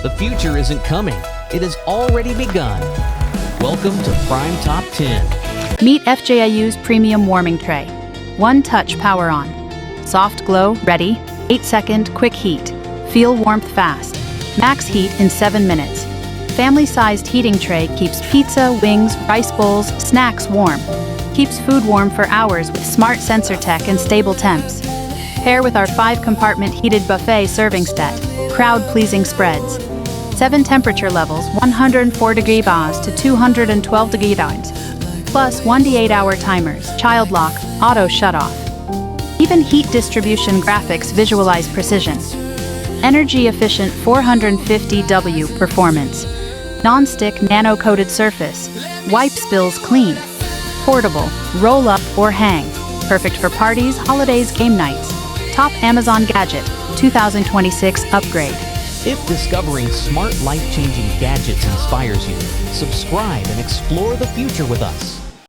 The future isn't coming, it has already begun. Welcome to Prime Top 10. Meet FJIU's premium warming tray. One touch power on. Soft glow ready. 8-second quick heat. Feel warmth fast. Max heat in 7 minutes. Family-sized heating tray keeps pizza, wings, rice bowls, snacks warm. Keeps food warm for hours with smart sensor tech and stable temps. Pair with our 5-compartment heated buffet serving set. Crowd-pleasing spreads. 7 temperature levels, 104 degree bars to 212 degree downs. Plus 1 to 8 hour timers, child lock, auto shut-off. Even heat distribution graphics visualize precision. Energy-efficient 450W performance. Non-stick nano-coated surface. Wipe spills clean. Portable, roll up or hang. Perfect for parties, holidays, game nights. Top Amazon Gadget, 2026 upgrade. If discovering smart, life-changing gadgets inspires you, subscribe and explore the future with us.